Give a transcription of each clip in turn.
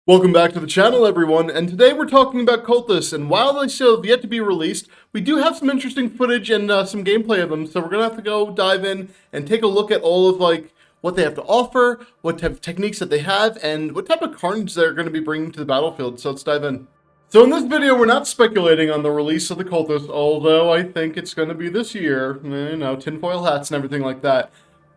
Welcome back to the channel, everyone, and today we're talking about cultists, and while they still have yet to be released, we do have some interesting footage and some gameplay of them, so we're gonna have to go dive in and take a look at all of, what they have to offer, what type of techniques that they have, and what type of carnage they're gonna be bringing to the battlefield, so let's dive in. So in this video, we're not speculating on the release of the cultist, although I think it's gonna be this year, tinfoil hats and everything like that.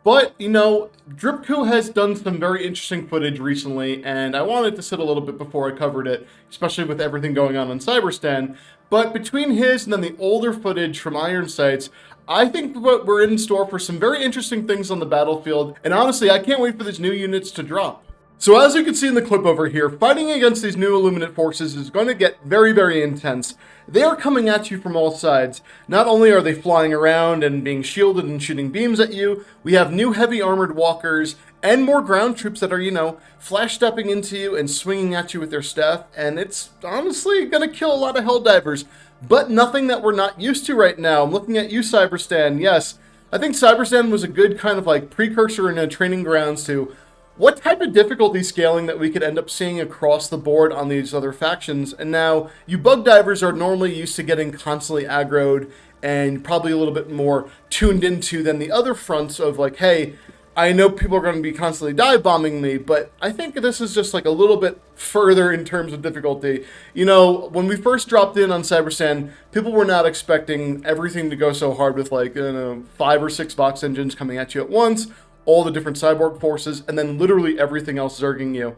But, Dripku has done some very interesting footage recently, and I wanted to sit a little bit before I covered it, especially with everything going on Cyberstan. But between his and then the older footage from Iron Sights, I think what we're in store for some very interesting things on the battlefield, and honestly, I can't wait for these new units to drop. So as you can see in the clip over here, fighting against these new Illuminate forces is going to get very, very intense. They are coming at you from all sides. Not only are they flying around and being shielded and shooting beams at you, we have new heavy armored walkers and more ground troops that are, flash stepping into you and swinging at you with their staff, and it's honestly going to kill a lot of Helldivers, but nothing that we're not used to right now. I'm looking at you, Cyberstan. Yes, I think Cyberstan was a good kind of precursor and training grounds to what type of difficulty scaling that we could end up seeing across the board on these other factions. And now, you bug divers are normally used to getting constantly aggroed and probably a little bit more tuned into than the other fronts of hey, I know people are going to be constantly dive bombing me, but I think this is just a little bit further in terms of difficulty. When we first dropped in on Cyberstan, people were not expecting everything to go so hard with 5 or 6 box engines coming at you at once, all the different cyborg forces, and then literally everything else zerging you.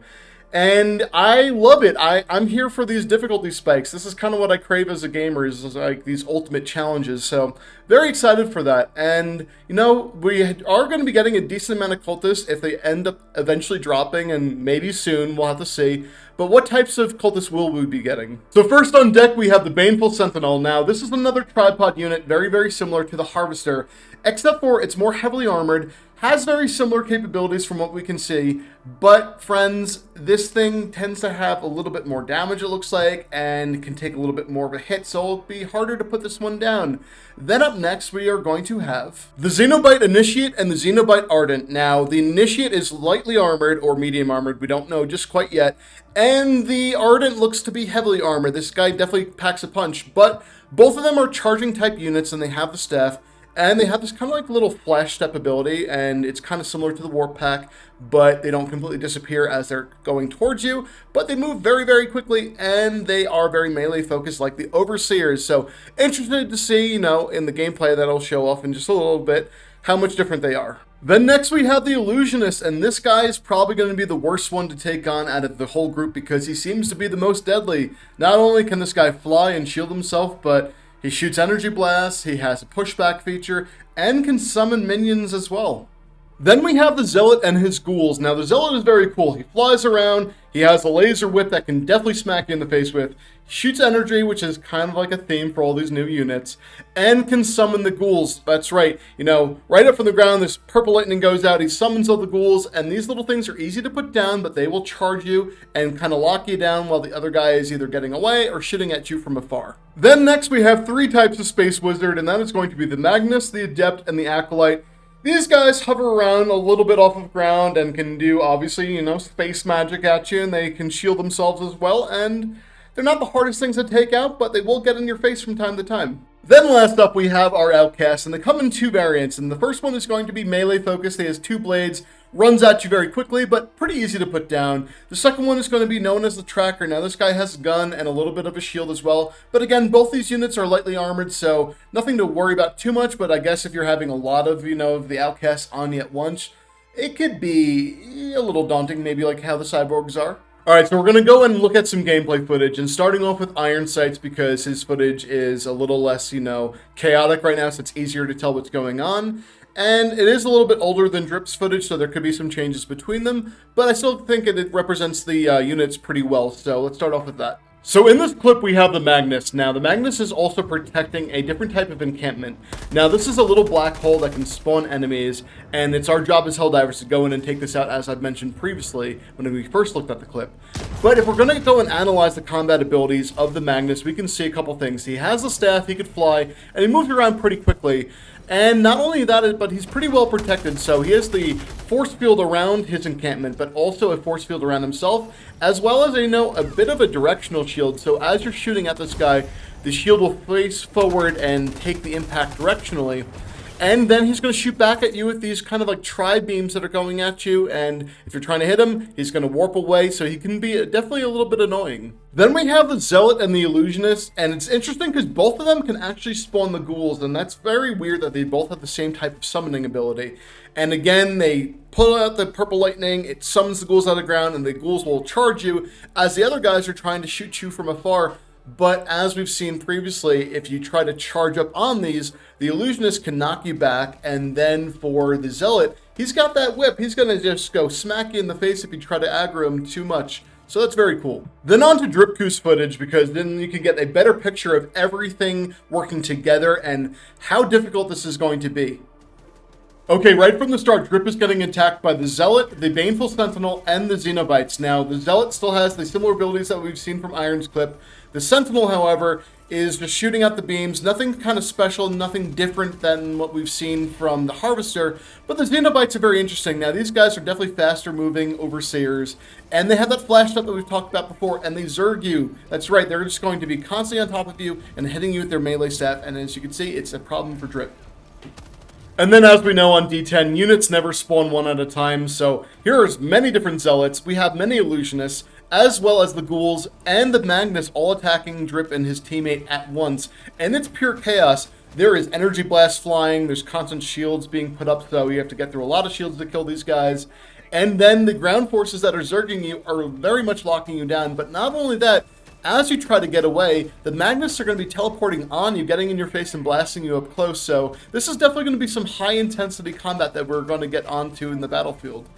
And I love it. I'm here for these difficulty spikes. This is kind of what I crave as a gamer, is these ultimate challenges. So very excited for that. And, we are going to be getting a decent amount of cultists if they end up eventually dropping, and maybe soon, we'll have to see. But what types of cultists will we be getting? So first on deck, we have the Baneful Sentinel. Now, this is another tripod unit, very, very similar to the Harvester, except for it's more heavily armored, has very similar capabilities from what we can see, but friends, this thing tends to have a little bit more damage, it looks like, and can take a little bit more of a hit, so it'll be harder to put this one down. Then up next, we are going to have the Xenobite Initiate and the Xenobite Ardent. Now, the Initiate is lightly armored or medium armored, we don't know just quite yet, and the Ardent looks to be heavily armored. This guy definitely packs a punch, but both of them are charging type units, and they have the staff. And they have this kind of little flash step ability, and it's kind of similar to the Warp Pack, but they don't completely disappear as they're going towards you, but they move very, very quickly, and they are very melee focused like the Overseers. So interested to see, in the gameplay that'll show off in just a little bit, how much different they are. Then next we have the Illusionist, and this guy is probably going to be the worst one to take on out of the whole group because he seems to be the most deadly. Not only can this guy fly and shield himself, but he shoots energy blasts, he has a pushback feature, and can summon minions as well. Then we have the Zealot and his ghouls. Now the Zealot is very cool. He flies around, he has a laser whip that can definitely smack you in the face with, shoots energy, which is kind of like a theme for all these new units, and can summon the ghouls. That's right, right up from the ground, this purple lightning goes out, he summons all the ghouls, and these little things are easy to put down, but they will charge you and kind of lock you down while the other guy is either getting away or shooting at you from afar. Then next we have 3 types of Space Wizard, and that is going to be the Magnus, the Adept, and the Acolyte. These guys hover around a little bit off of ground and can do, obviously, space magic at you, and they can shield themselves as well, and they're not the hardest things to take out, but they will get in your face from time to time. Then last up, we have our Outcasts, and they come in 2 variants, and the first one is going to be melee focused. He has 2 blades, runs at you very quickly, but pretty easy to put down. The second one is going to be known as the Tracker. Now, this guy has a gun and a little bit of a shield as well, but again, both these units are lightly armored, so nothing to worry about too much, but I guess if you're having a lot of, the Outcasts on you at once, it could be a little daunting, maybe like how the cyborgs are. Alright, so we're going to go and look at some gameplay footage, and starting off with Iron Sights because his footage is a little less, chaotic right now, so it's easier to tell what's going on. And it is a little bit older than Drip's footage, so there could be some changes between them, but I still think it represents the units pretty well, so let's start off with that. So in this clip, we have the Magnus. Now, the Magnus is also protecting a different type of encampment. Now, this is a little black hole that can spawn enemies, and it's our job as Helldivers to go in and take this out, as I've mentioned previously when we first looked at the clip. But if we're going to go and analyze the combat abilities of the Magnus, we can see a couple things. He has the staff, he could fly, and he moves around pretty quickly. And not only that, but he's pretty well protected, so he has the force field around his encampment, but also a force field around himself, as well as, a bit of a directional shield. So as you're shooting at this guy, the shield will face forward and take the impact directionally. And then he's going to shoot back at you with these kind of like tri-beams that are going at you, and if you're trying to hit him, he's going to warp away, so he can be definitely a little bit annoying. Then we have the Zealot and the Illusionist, and it's interesting because both of them can actually spawn the ghouls, and that's very weird that they both have the same type of summoning ability. And again, they pull out the purple lightning, it summons the ghouls out of the ground, and the ghouls will charge you as the other guys are trying to shoot you from afar. But as we've seen previously, if you try to charge up on these, the Illusionist can knock you back, and then for the Zealot, he's got that whip. He's going to just go smack you in the face if you try to aggro him too much. So that's very cool. Then on to Dripkoos footage, because then you can get a better picture of everything working together and how difficult this is going to be. Okay, right from the start, Drip is getting attacked by the Zealot, the Baneful Sentinel, and the Xenobites. Now, the Zealot still has the similar abilities that we've seen from Iron's clip. The Sentinel, however, is just shooting out the beams. Nothing kind of special, nothing different than what we've seen from the Harvester. But the Xenobites are very interesting. Now, these guys are definitely faster moving overseers, and they have that flash step that we've talked about before, and they zerg you. That's right, they're just going to be constantly on top of you and hitting you with their melee staff, and as you can see, it's a problem for Drip. And then, as we know on D10, units never spawn one at a time, so here's many different Zealots. We have many Illusionists, as well as the Ghouls and the Magnus all attacking Drip and his teammate at once. And it's pure chaos. There is energy blasts flying, there's constant shields being put up, so you have to get through a lot of shields to kill these guys. And then the ground forces that are zerging you are very much locking you down. But not only that, as you try to get away, the Magnus are going to be teleporting on you, getting in your face and blasting you up close. So this is definitely going to be some high-intensity combat that we're going to get onto in the battlefield.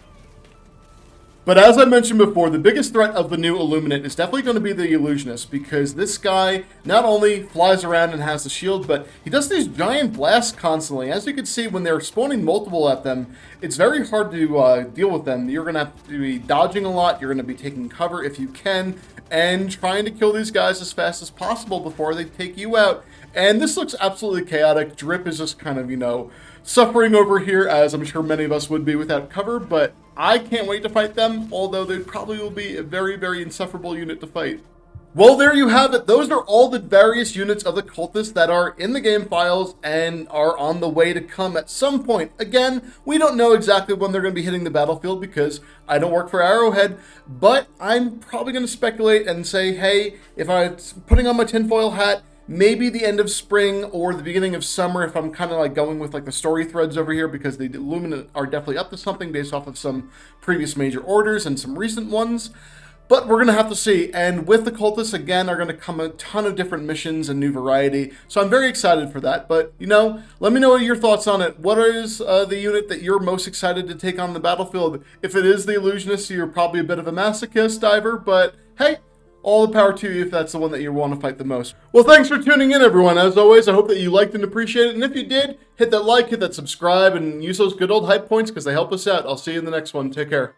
But as I mentioned before, the biggest threat of the new Illuminate is definitely going to be the Illusionist, because this guy not only flies around and has the shield, but he does these giant blasts constantly. As you can see, when they're spawning multiple at them, it's very hard to deal with them. You're going to have to be dodging a lot, you're going to be taking cover if you can, and trying to kill these guys as fast as possible before they take you out. And this looks absolutely chaotic. Drip is just kind of, suffering over here, as I'm sure many of us would be without cover, but I can't wait to fight them, although they probably will be a very, very insufferable unit to fight. Well, there you have it. Those are all the various units of the Cultists that are in the game files and are on the way to come at some point. Again, we don't know exactly when they're going to be hitting the battlefield because I don't work for Arrowhead, but I'm probably going to speculate and say, hey, if I'm putting on my tinfoil hat, maybe the end of spring or the beginning of summer, if I'm kind of like going with like the story threads over here, because the Illuminate are definitely up to something based off of some previous major orders and some recent ones. But we're going to have to see. And with the Cultists, again, are going to come a ton of different missions and new variety. So I'm very excited for that. But, let me know your thoughts on it. What is the unit that you're most excited to take on the battlefield? If it is the Illusionist, you're probably a bit of a masochist diver, but hey, all the power to you if that's the one that you want to fight the most. Well, thanks for tuning in, everyone. As always, I hope that you liked and appreciated it. And if you did, hit that like, hit that subscribe, and use those good old hype points because they help us out. I'll see you in the next one. Take care.